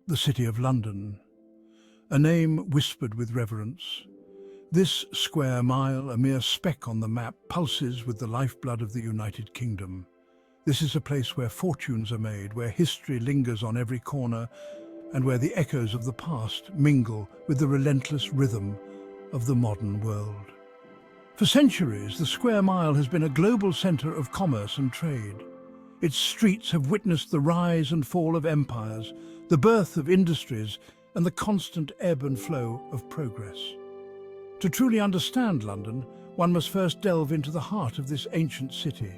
the City of London, a name whispered with reverence. This square mile, a mere speck on the map, pulses with the lifeblood of the United Kingdom. This is a place where fortunes are made, where history lingers on every corner, and where the echoes of the past mingle with the relentless rhythm of the modern world. For centuries, the square mile has been a global centre of commerce and trade. Its streets have witnessed the rise and fall of empires, the birth of industries, and the constant ebb and flow of progress. To truly understand London, one must first delve into the heart of this ancient city.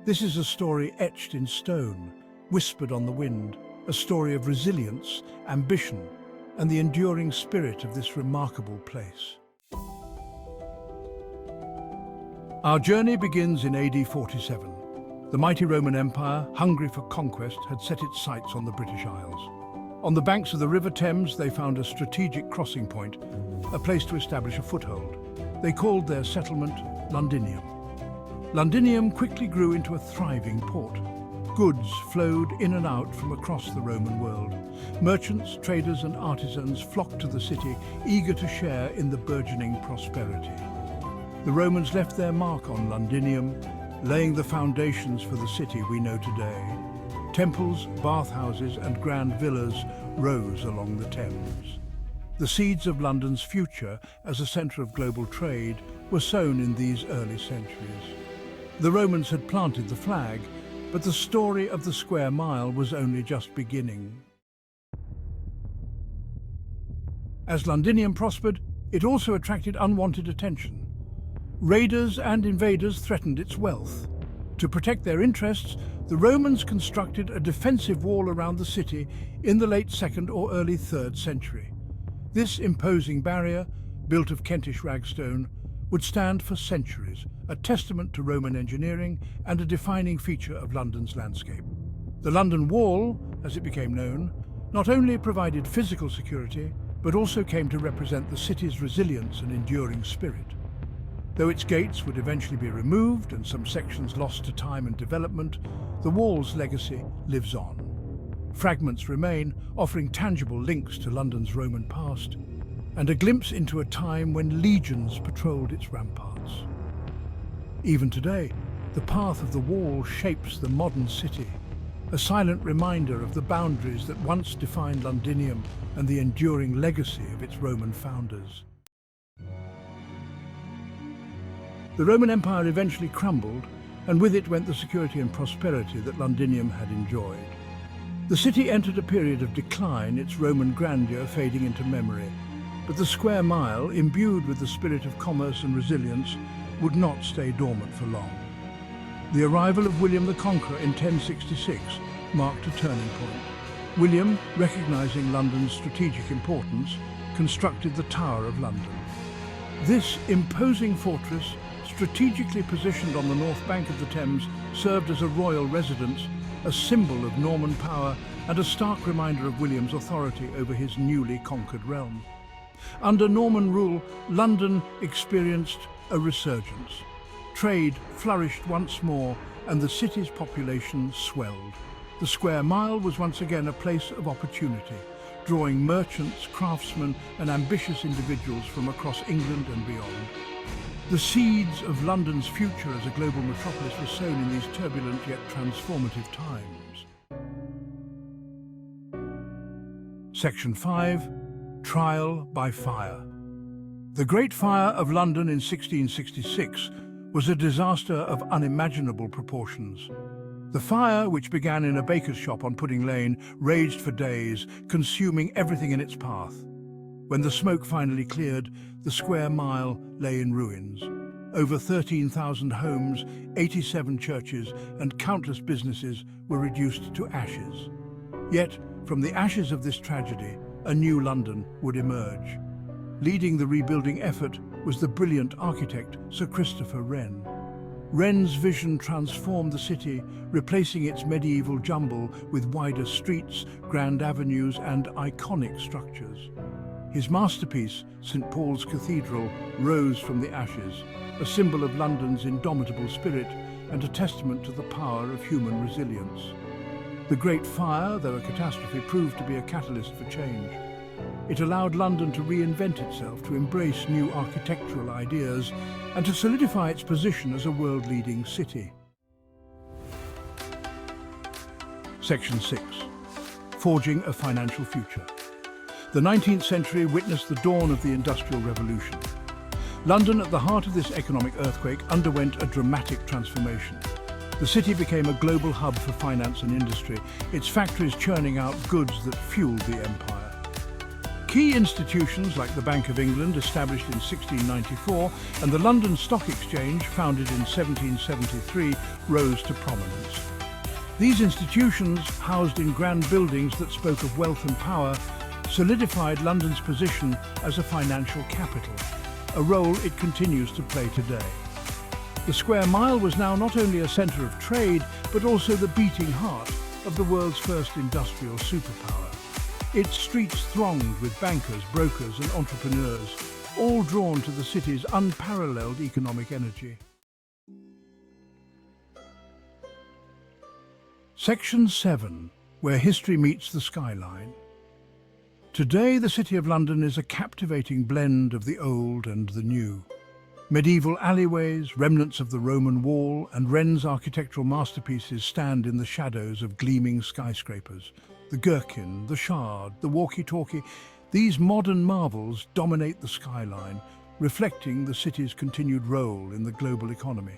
This is a story etched in stone, whispered on the wind, a story of resilience, ambition, and the enduring spirit of this remarkable place. Our journey begins in AD 47. The mighty Roman Empire, hungry for conquest, had set its sights on the British Isles. On the banks of the River Thames, they found a strategic crossing point, a place to establish a foothold. They called their settlement Londinium. Londinium quickly grew into a thriving port. Goods flowed in and out from across the Roman world. Merchants, traders and artisans flocked to the city, eager to share in the burgeoning prosperity. The Romans left their mark on Londinium, laying the foundations for the city we know today. Temples, bathhouses and grand villas rose along the Thames. The seeds of London's future as a centre of global trade were sown in these early centuries. The Romans had planted the flag, but the story of the square mile was only just beginning. As Londinium prospered, it also attracted unwanted attention. Raiders and invaders threatened its wealth. To protect their interests, the Romans constructed a defensive wall around the city in the late 2nd or early 3rd century. This imposing barrier, built of Kentish ragstone, would stand for centuries, a testament to Roman engineering and a defining feature of London's landscape. The London Wall, as it became known, not only provided physical security, but also came to represent the city's resilience and enduring spirit. Though its gates would eventually be removed and some sections lost to time and development, the wall's legacy lives on. Fragments remain, offering tangible links to London's Roman past, and a glimpse into a time when legions patrolled its ramparts. Even today, the path of the wall shapes the modern city, a silent reminder of the boundaries that once defined Londinium and the enduring legacy of its Roman founders. The Roman Empire eventually crumbled, and with it went the security and prosperity that Londinium had enjoyed. The city entered a period of decline, its Roman grandeur fading into memory, but the square mile, imbued with the spirit of commerce and resilience, would not stay dormant for long. The arrival of William the Conqueror in 1066 marked a turning point. William, recognizing London's strategic importance, constructed the Tower of London. This imposing fortress, strategically positioned on the north bank of the Thames, served as a royal residence, a symbol of Norman power and a stark reminder of William's authority over his newly conquered realm. Under Norman rule, London experienced a resurgence. Trade flourished once more and the city's population swelled. The square mile was once again a place of opportunity, drawing merchants, craftsmen and ambitious individuals from across England and beyond. The seeds of London's future as a global metropolis were sown in these turbulent yet transformative times. Section 5. Trial by Fire. The Great Fire of London in 1666 was a disaster of unimaginable proportions. The fire, which began in a baker's shop on Pudding Lane, raged for days, consuming everything in its path. When the smoke finally cleared, the square mile lay in ruins. Over 13,000 homes, 87 churches, and countless businesses were reduced to ashes. Yet, from the ashes of this tragedy, a new London would emerge. Leading the rebuilding effort was the brilliant architect Sir Christopher Wren. Wren's vision transformed the city, replacing its medieval jumble with wider streets, grand avenues, and iconic structures. His masterpiece, St. Paul's Cathedral, rose from the ashes, a symbol of London's indomitable spirit and a testament to the power of human resilience. The Great Fire, though a catastrophe, proved to be a catalyst for change. It allowed London to reinvent itself, to embrace new architectural ideas, and to solidify its position as a world-leading city. Section 6. Forging a financial future. The 19th century witnessed the dawn of the Industrial Revolution. London, at the heart of this economic earthquake, underwent a dramatic transformation. The city became a global hub for finance and industry, its factories churning out goods that fueled the empire. Key institutions like the Bank of England, established in 1694, and the London Stock Exchange, founded in 1773, rose to prominence. These institutions, housed in grand buildings that spoke of wealth and power, solidified London's position as a financial capital, a role it continues to play today. The Square Mile was now not only a centre of trade, but also the beating heart of the world's first industrial superpower. Its streets thronged with bankers, brokers and entrepreneurs, all drawn to the city's unparalleled economic energy. Section 7, where history meets the skyline. Today, the City of London is a captivating blend of the old and the new. Medieval alleyways, remnants of the Roman wall, and Wren's architectural masterpieces stand in the shadows of gleaming skyscrapers. The Gherkin, the Shard, the walkie-talkie, these modern marvels dominate the skyline, reflecting the city's continued role in the global economy.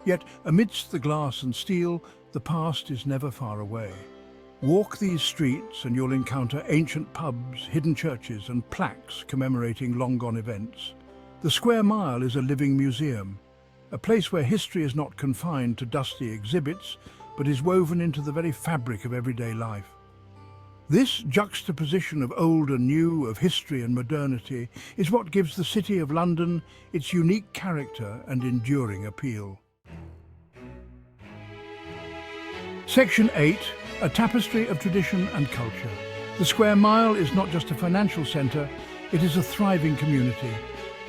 Yet, amidst the glass and steel, the past is never far away. Walk these streets and you'll encounter ancient pubs, hidden churches and plaques commemorating long-gone events. The Square Mile is a living museum, a place where history is not confined to dusty exhibits, but is woven into the very fabric of everyday life. This juxtaposition of old and new, of history and modernity, is what gives the City of London its unique character and enduring appeal. Section 8, a tapestry of tradition and culture. The Square Mile is not just a financial centre, it is a thriving community,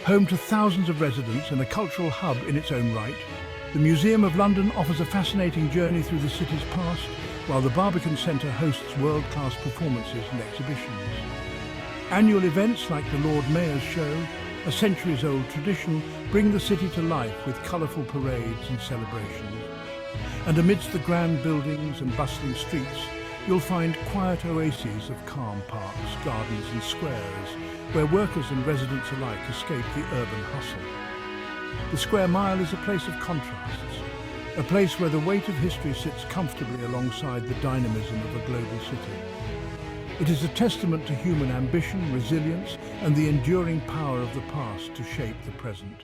home to thousands of residents and a cultural hub in its own right. The Museum of London offers a fascinating journey through the city's past, while the Barbican Centre hosts world-class performances and exhibitions. Annual events like the Lord Mayor's Show, a centuries-old tradition, bring the city to life with colourful parades and celebrations. And amidst the grand buildings and bustling streets, you'll find quiet oases of calm parks, gardens and squares, where workers and residents alike escape the urban hustle. The Square Mile is a place of contrasts, a place where the weight of history sits comfortably alongside the dynamism of a global city. It is a testament to human ambition, resilience, and the enduring power of the past to shape the present.